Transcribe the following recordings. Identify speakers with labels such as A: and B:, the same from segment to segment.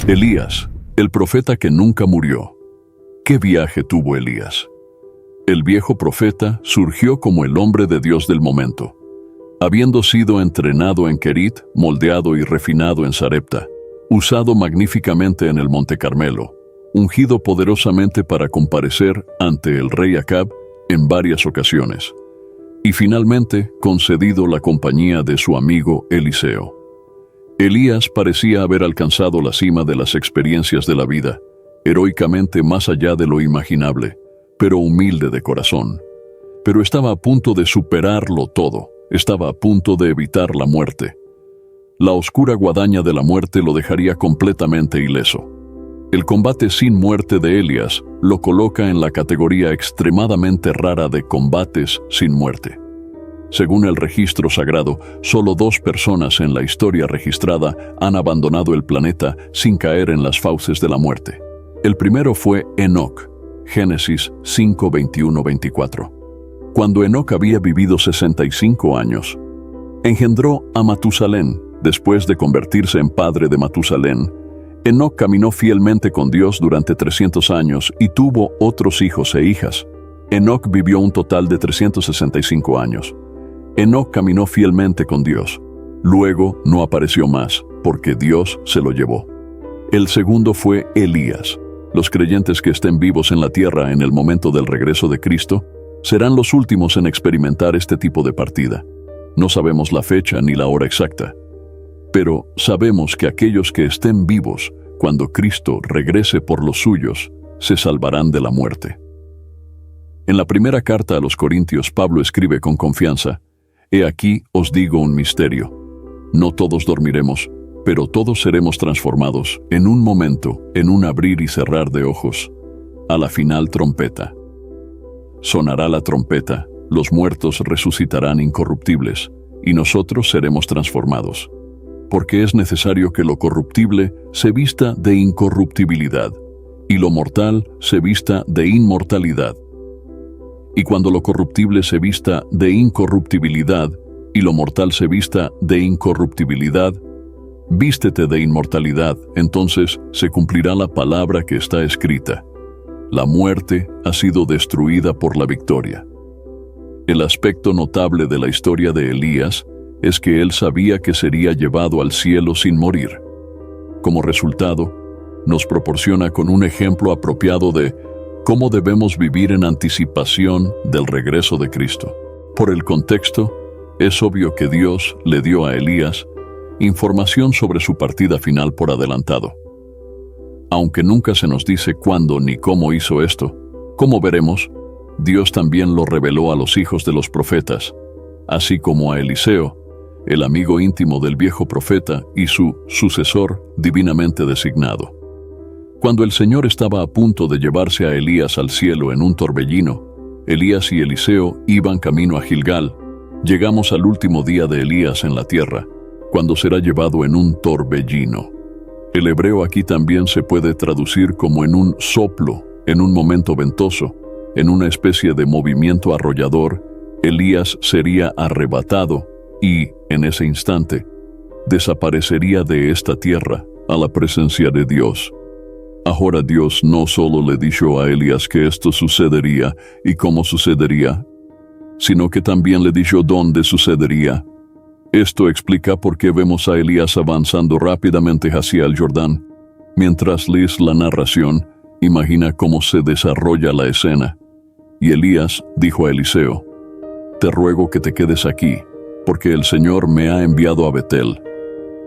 A: Elías, el profeta que nunca murió. ¿Qué viaje tuvo Elías? El viejo profeta surgió como el hombre de Dios del momento, habiendo sido entrenado en Querit, moldeado y refinado en Sarepta, usado magníficamente en el Monte Carmelo, ungido poderosamente para comparecer ante el rey Acab en varias ocasiones, y finalmente concedido la compañía de su amigo Eliseo. Elías parecía haber alcanzado la cima de las experiencias de la vida, heroicamente más allá de lo imaginable, pero humilde de corazón. Pero estaba a punto de superarlo todo, estaba a punto de evitar la muerte. La oscura guadaña de la muerte lo dejaría completamente ileso. El combate sin muerte de Elías lo coloca en la categoría extremadamente rara de combates sin muerte. Según el registro sagrado, solo 2 personas en la historia registrada han abandonado el planeta sin caer en las fauces de la muerte. El primero fue Enoc, Génesis 5, 21-24. Cuando Enoc había vivido 65 años, engendró a Matusalén. Después de convertirse en padre de Matusalén, Enoc caminó fielmente con Dios durante 300 años y tuvo otros hijos e hijas. Enoc vivió un total de 365 años. Enoc caminó fielmente con Dios. Luego no apareció más, porque Dios se lo llevó. El segundo fue Elías. Los creyentes que estén vivos en la tierra en el momento del regreso de Cristo serán los últimos en experimentar este tipo de partida. No sabemos la fecha ni la hora exacta, pero sabemos que aquellos que estén vivos cuando Cristo regrese por los suyos se salvarán de la muerte. En la primera carta a los Corintios, Pablo escribe con confianza: «He aquí os digo un misterio. No todos dormiremos, pero todos seremos transformados en un momento, en un abrir y cerrar de ojos, a la final trompeta. Sonará la trompeta, los muertos resucitarán incorruptibles, y nosotros seremos transformados. Porque es necesario que lo corruptible se vista de incorruptibilidad, y lo mortal se vista de inmortalidad. Y cuando lo corruptible se vista de incorruptibilidad, y lo mortal se vista de incorruptibilidad, vístete de inmortalidad, entonces se cumplirá la palabra que está escrita: la muerte ha sido destruida por la victoria». El aspecto notable de la historia de Elías es que él sabía que sería llevado al cielo sin morir. Como resultado, nos proporciona con un ejemplo apropiado de cómo debemos vivir en anticipación del regreso de Cristo. Por el contexto, es obvio que Dios le dio a Elías información sobre su partida final por adelantado. Aunque nunca se nos dice cuándo ni cómo hizo esto, como veremos, Dios también lo reveló a los hijos de los profetas, así como a Eliseo, el amigo íntimo del viejo profeta y su sucesor divinamente designado. Cuando el Señor estaba a punto de llevarse a Elías al cielo en un torbellino, Elías y Eliseo iban camino a Gilgal. Llegamos al último día de Elías en la tierra, cuando será llevado en un torbellino. El hebreo aquí también se puede traducir como en un soplo, en un momento ventoso, en una especie de movimiento arrollador. Elías sería arrebatado y, en ese instante, desaparecería de esta tierra a la presencia de Dios. Ahora Dios no solo le dijo a Elías que esto sucedería y cómo sucedería, sino que también le dijo dónde sucedería. Esto explica por qué vemos a Elías avanzando rápidamente hacia el Jordán. Mientras lees la narración, imagina cómo se desarrolla la escena. Y Elías dijo a Eliseo: «Te ruego que te quedes aquí, porque el Señor me ha enviado a Betel».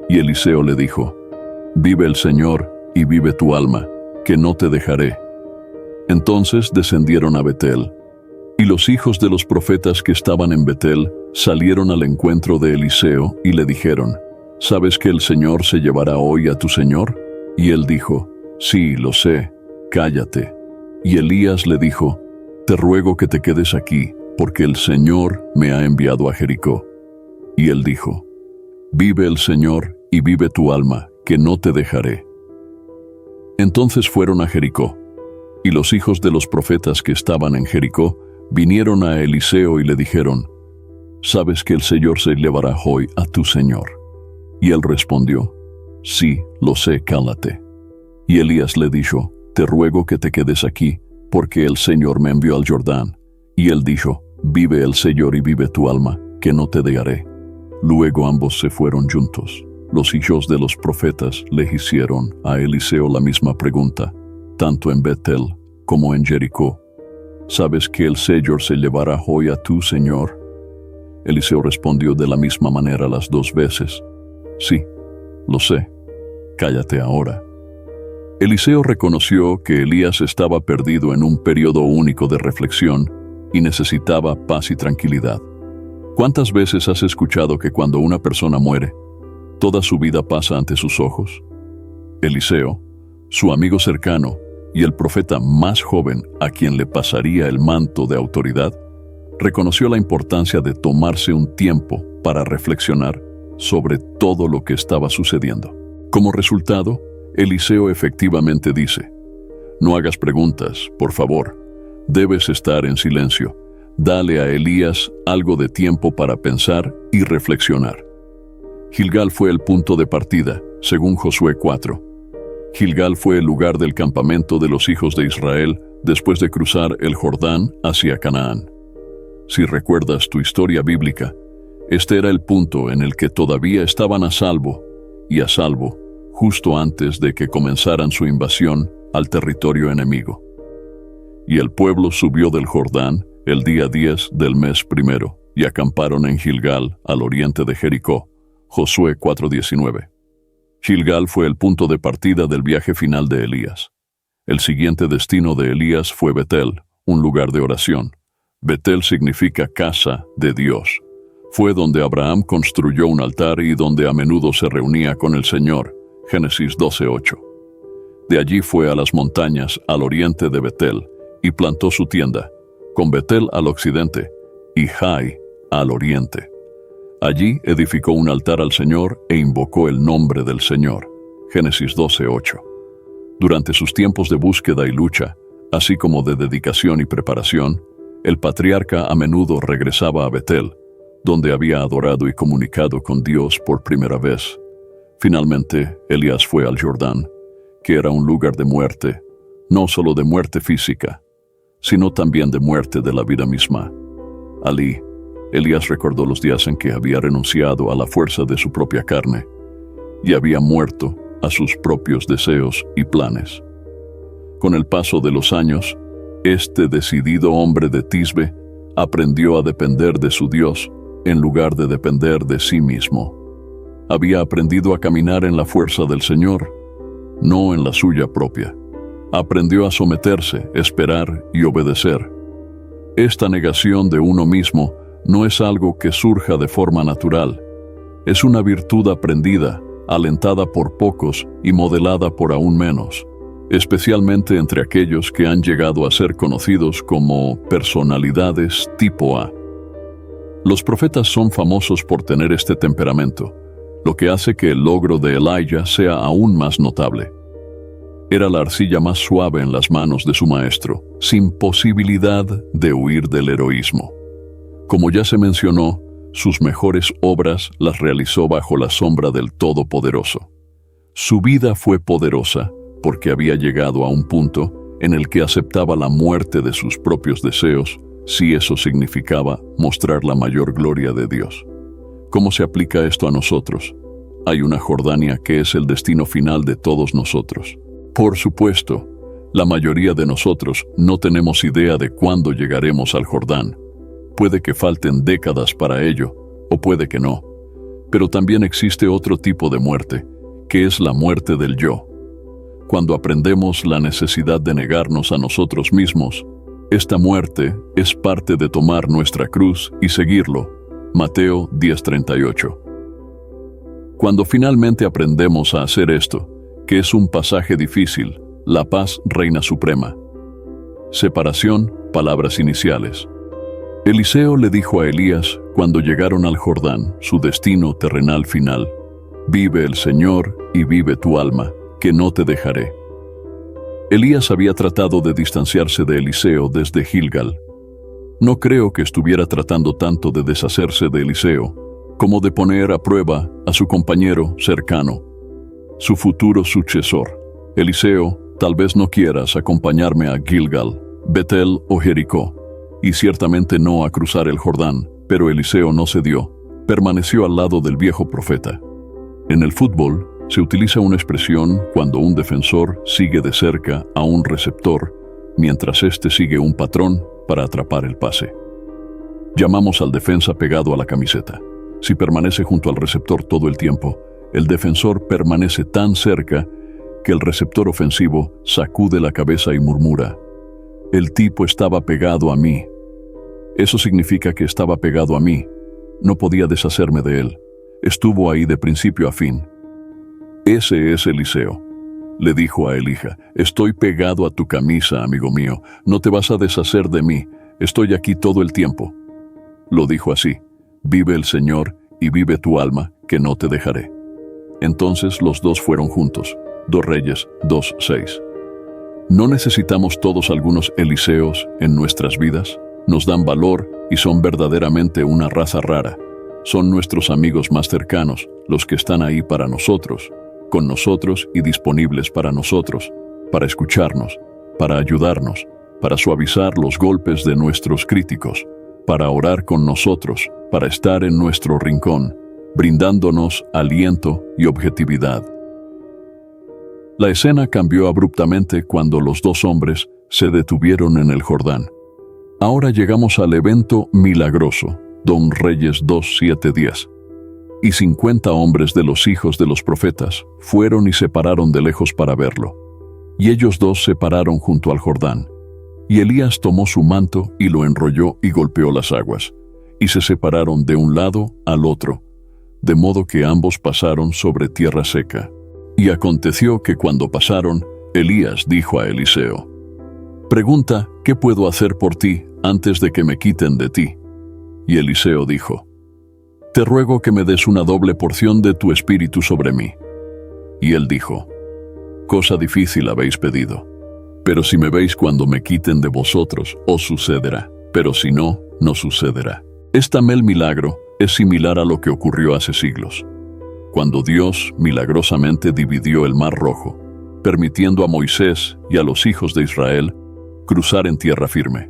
A: Y Eliseo le dijo: «Vive el Señor y vive tu alma, que no te dejaré». Entonces descendieron a Betel. Y los hijos de los profetas que estaban en Betel salieron al encuentro de Eliseo y le dijeron: «¿Sabes que el Señor se llevará hoy a tu señor?». Y él dijo: «Sí, lo sé, cállate». Y Elías le dijo: «Te ruego que te quedes aquí, porque el Señor me ha enviado a Jericó». Y él dijo: «Vive el Señor y vive tu alma, que no te dejaré». Entonces fueron a Jericó, y los hijos de los profetas que estaban en Jericó vinieron a Eliseo y le dijeron: «¿Sabes que el Señor se llevará hoy a tu señor?». Y él respondió: «Sí, lo sé, cállate». Y Elías le dijo: Te ruego que te quedes aquí, porque el Señor me envió al Jordán. Y él dijo: Vive el Señor y vive tu alma, que no te dejaré. Luego ambos se fueron juntos. Los hijos de los profetas le hicieron a Eliseo la misma pregunta, tanto en Betel como en Jericó: ¿Sabes que el Señor se llevará hoy a tu Señor? Eliseo respondió de la misma manera las 2 veces: Sí, lo sé, cállate ahora. Eliseo reconoció que Elías estaba perdido en un periodo único de reflexión y necesitaba paz y tranquilidad. ¿Cuántas veces has escuchado que cuando una persona muere, toda su vida pasa ante sus ojos? Eliseo, su amigo cercano y el profeta más joven a quien le pasaría el manto de autoridad, reconoció la importancia de tomarse un tiempo para reflexionar sobre todo lo que estaba sucediendo. Como resultado, Eliseo efectivamente dice: No hagas preguntas, por favor. Debes estar en silencio. Dale a Elías algo de tiempo para pensar y reflexionar. Gilgal fue el punto de partida, según Josué 4. Gilgal fue el lugar del campamento de los hijos de Israel después de cruzar el Jordán hacia Canaán. Si recuerdas tu historia bíblica, este era el punto en el que todavía estaban a salvo justo antes de que comenzaran su invasión al territorio enemigo. Y el pueblo subió del Jordán el día 10 del mes primero y acamparon en Gilgal, al oriente de Jericó. Josué 4:19. Gilgal fue el punto de partida del viaje final de Elías. El siguiente destino de Elías fue Betel, un lugar de oración. Betel significa casa de Dios. Fue donde Abraham construyó un altar y donde a menudo se reunía con el Señor. Génesis 12:8. De allí fue a las montañas al oriente de Betel y plantó su tienda, con Betel al occidente y Jai al oriente. Allí edificó un altar al Señor e invocó el nombre del Señor. Génesis 12:8. Durante sus tiempos de búsqueda y lucha, así como de dedicación y preparación, el patriarca a menudo regresaba a Betel, donde había adorado y comunicado con Dios por primera vez. Finalmente, Elías fue al Jordán, que era un lugar de muerte, no solo de muerte física, sino también de muerte de la vida misma. Allí, Elías recordó los días en que había renunciado a la fuerza de su propia carne y había muerto a sus propios deseos y planes. Con el paso de los años, este decidido hombre de Tisbe aprendió a depender de su Dios en lugar de depender de sí mismo. Había aprendido a caminar en la fuerza del Señor, no en la suya propia. Aprendió a someterse, esperar y obedecer. Esta negación de uno mismo no es algo que surja de forma natural. Es una virtud aprendida, alentada por pocos y modelada por aún menos, especialmente entre aquellos que han llegado a ser conocidos como personalidades tipo A. Los profetas son famosos por tener este temperamento, lo que hace que el logro de Elijah sea aún más notable. Era la arcilla más suave en las manos de su maestro, sin posibilidad de huir del heroísmo. Como ya se mencionó, sus mejores obras las realizó bajo la sombra del Todopoderoso. Su vida fue poderosa porque había llegado a un punto en el que aceptaba la muerte de sus propios deseos, si eso significaba mostrar la mayor gloria de Dios. ¿Cómo se aplica esto a nosotros? Hay una Jordania que es el destino final de todos nosotros. Por supuesto, la mayoría de nosotros no tenemos idea de cuándo llegaremos al Jordán. Puede que falten décadas para ello, o puede que no. Pero también existe otro tipo de muerte, que es la muerte del yo. Cuando aprendemos la necesidad de negarnos a nosotros mismos, esta muerte es parte de tomar nuestra cruz y seguirlo. Mateo 10:38. Cuando finalmente aprendemos a hacer esto, que es un pasaje difícil, la paz reina suprema. Separación, palabras iniciales. Eliseo le dijo a Elías, cuando llegaron al Jordán, su destino terrenal final: Vive el Señor y vive tu alma, que no te dejaré. Elías había tratado de distanciarse de Eliseo desde Gilgal. No creo que estuviera tratando tanto de deshacerse de Eliseo, como de poner a prueba a su compañero cercano, su futuro sucesor, Eliseo, tal vez no quieras acompañarme a Gilgal, Betel o Jericó, y ciertamente no a cruzar el Jordán, pero Eliseo no cedió, permaneció al lado del viejo profeta. En el fútbol, se utiliza una expresión cuando un defensor sigue de cerca a un receptor, mientras éste sigue un patrón para atrapar el pase. Llamamos al defensa pegado a la camiseta. Si permanece junto al receptor todo el tiempo, el defensor permanece tan cerca que el receptor ofensivo sacude la cabeza y murmura: «El tipo estaba pegado a mí». Eso significa que estaba pegado a mí. No podía deshacerme de él. Estuvo ahí de principio a fin. Ese es Eliseo. Le dijo a Elija: «Estoy pegado a tu camisa, amigo mío. No te vas a deshacer de mí. Estoy aquí todo el tiempo». Lo dijo así: «Vive el Señor y vive tu alma, que no te dejaré». Entonces los dos fueron juntos. 2 Reyes 2:6. ¿No necesitamos todos algunos Eliseos en nuestras vidas? Nos dan valor y son verdaderamente una raza rara. Son nuestros amigos más cercanos, los que están ahí para nosotros, con nosotros y disponibles para nosotros, para escucharnos, para ayudarnos, para suavizar los golpes de nuestros críticos, para orar con nosotros, para estar en nuestro rincón, brindándonos aliento y objetividad. La escena cambió abruptamente cuando los dos hombres se detuvieron en el Jordán. Ahora llegamos al evento milagroso, 2 Reyes 2:7-10. Y 50 hombres de los hijos de los profetas fueron y se pararon de lejos para verlo. Y ellos dos se pararon junto al Jordán. Y Elías tomó su manto y lo enrolló y golpeó las aguas. Y se separaron de un lado al otro, de modo que ambos pasaron sobre tierra seca. Y aconteció que cuando pasaron, Elías dijo a Eliseo: «Pregunta, ¿qué puedo hacer por ti antes de que me quiten de ti?» Y Eliseo dijo: «Te ruego que me des una doble porción de tu espíritu sobre mí». Y él dijo: «Cosa difícil habéis pedido. Pero si me veis cuando me quiten de vosotros, os sucederá. Pero si no, no sucederá». Este milagro es similar a lo que ocurrió hace siglos, cuando Dios milagrosamente dividió el Mar Rojo, permitiendo a Moisés y a los hijos de Israel cruzar en tierra firme.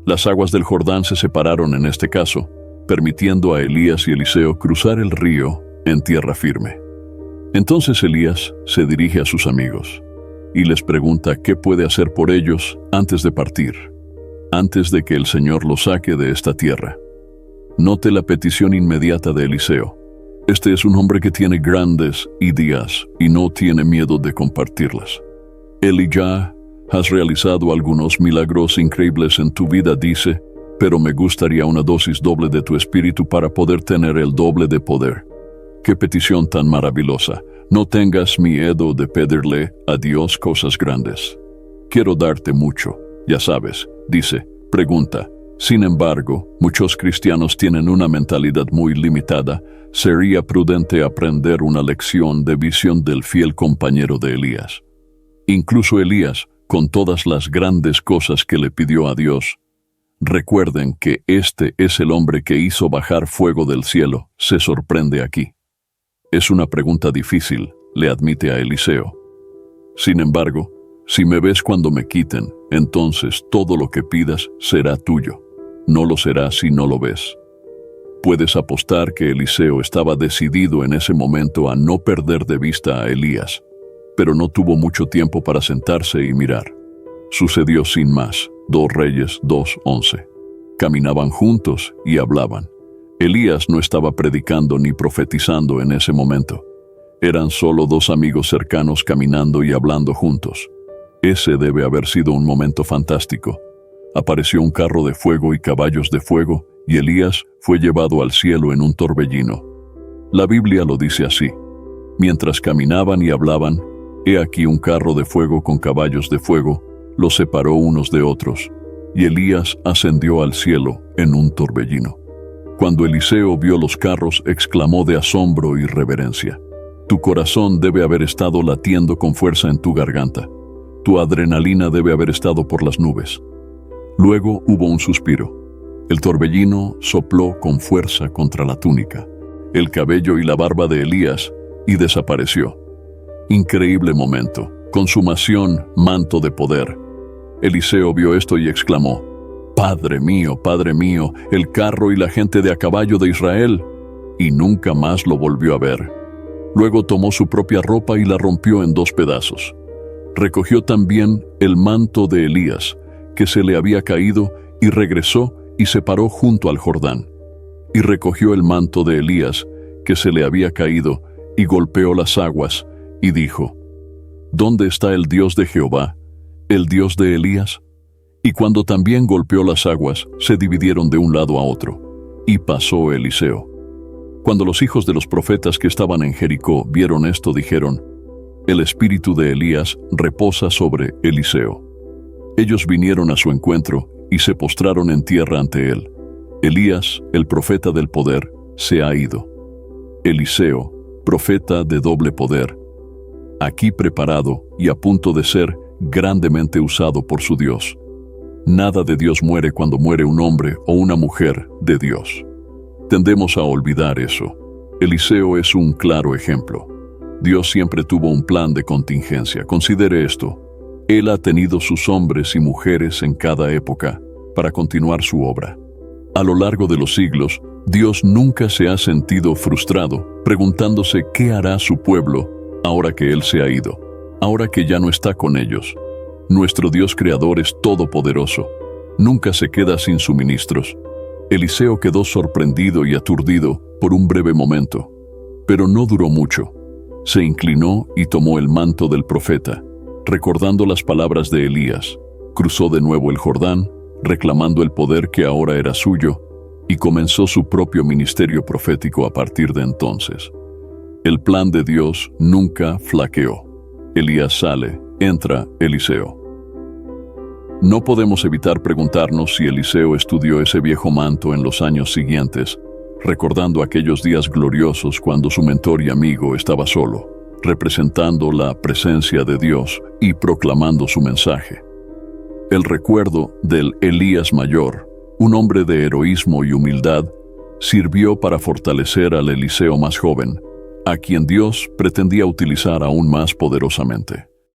A: Las aguas del Jordán se separaron en este caso, permitiendo a Elías y Eliseo cruzar el río en tierra firme. Entonces Elías se dirige a sus amigos y les pregunta qué puede hacer por ellos antes de partir, antes de que el Señor los saque de esta tierra. Note la petición inmediata de Eliseo. Este es un hombre que tiene grandes ideas y no tiene miedo de compartirlas. Elijah, has realizado algunos milagros increíbles en tu vida, dice, pero me gustaría una dosis doble de tu espíritu para poder tener el doble de poder. ¡Qué petición tan maravillosa! No tengas miedo de pedirle a Dios cosas grandes. Quiero darte mucho, ya sabes, dice, pregunta. Sin embargo, muchos cristianos tienen una mentalidad muy limitada. Sería prudente aprender una lección de visión del fiel compañero de Elías. Incluso Elías, con todas las grandes cosas que le pidió a Dios, recuerden que este es el hombre que hizo bajar fuego del cielo, se sorprende aquí. Es una pregunta difícil, le admite a Eliseo. Sin embargo, si me ves cuando me quiten, entonces todo lo que pidas será tuyo. No lo será si no lo ves. Puedes apostar que Eliseo estaba decidido en ese momento a no perder de vista a Elías, pero no tuvo mucho tiempo para sentarse y mirar. Sucedió sin más. 2 Reyes 2:11. Caminaban juntos y hablaban. Elías no estaba predicando ni profetizando en ese momento. Eran solo dos amigos cercanos caminando y hablando juntos. Ese debe haber sido un momento fantástico. Apareció un carro de fuego y caballos de fuego, y Elías fue llevado al cielo en un torbellino. La Biblia lo dice así: mientras caminaban y hablaban, he aquí un carro de fuego con caballos de fuego, los separó unos de otros, y Elías ascendió al cielo en un torbellino. Cuando Eliseo vio los carros, exclamó de asombro y reverencia. Tu corazón debe haber estado latiendo con fuerza en tu garganta. Tu adrenalina debe haber estado por las nubes. Luego hubo un suspiro. El torbellino sopló con fuerza contra la túnica, el cabello y la barba de Elías, y desapareció. Increíble momento. Consumación, manto de poder. Eliseo vio esto y exclamó: Padre mío, el carro y la gente de a caballo de Israel. Y nunca más lo volvió a ver. Luego tomó su propia ropa y la rompió en 2 pedazos. Recogió también el manto de Elías, que se le había caído, y regresó y se paró junto al Jordán. Y recogió el manto de Elías, que se le había caído, y golpeó las aguas, y dijo: ¿Dónde está el Dios de Jehová, el Dios de Elías? Y cuando también golpeó las aguas, se dividieron de un lado a otro, y pasó Eliseo. Cuando los hijos de los profetas que estaban en Jericó vieron esto, dijeron: El espíritu de Elías reposa sobre Eliseo. Ellos vinieron a su encuentro y se postraron en tierra ante él. Elías, el profeta del poder, se ha ido. Eliseo, profeta de doble poder, aquí preparado y a punto de ser grandemente usado por su Dios. Nada de Dios muere cuando muere un hombre o una mujer de Dios. Tendemos a olvidar eso. Eliseo es un claro ejemplo. Dios siempre tuvo un plan de contingencia. Considere esto. Él ha tenido sus hombres y mujeres en cada época para continuar su obra. A lo largo de los siglos, Dios nunca se ha sentido frustrado, preguntándose qué hará su pueblo ahora que Él se ha ido, ahora que ya no está con ellos. Nuestro Dios creador es todopoderoso. Nunca se queda sin suministros. Eliseo quedó sorprendido y aturdido por un breve momento, pero no duró mucho. Se inclinó y tomó el manto del profeta, recordando las palabras de Elías. Cruzó de nuevo el Jordán, reclamando el poder que ahora era suyo, y comenzó su propio ministerio profético a partir de entonces. El plan de Dios nunca flaqueó. Elías sale, entra Eliseo. No podemos evitar preguntarnos si Eliseo estudió ese viejo manto en los años siguientes, recordando aquellos días gloriosos cuando su mentor y amigo estaba solo, representando la presencia de Dios y proclamando su mensaje. El recuerdo del Elías mayor, un hombre de heroísmo y humildad, sirvió para fortalecer al Eliseo más joven, a quien Dios pretendía utilizar aún más poderosamente.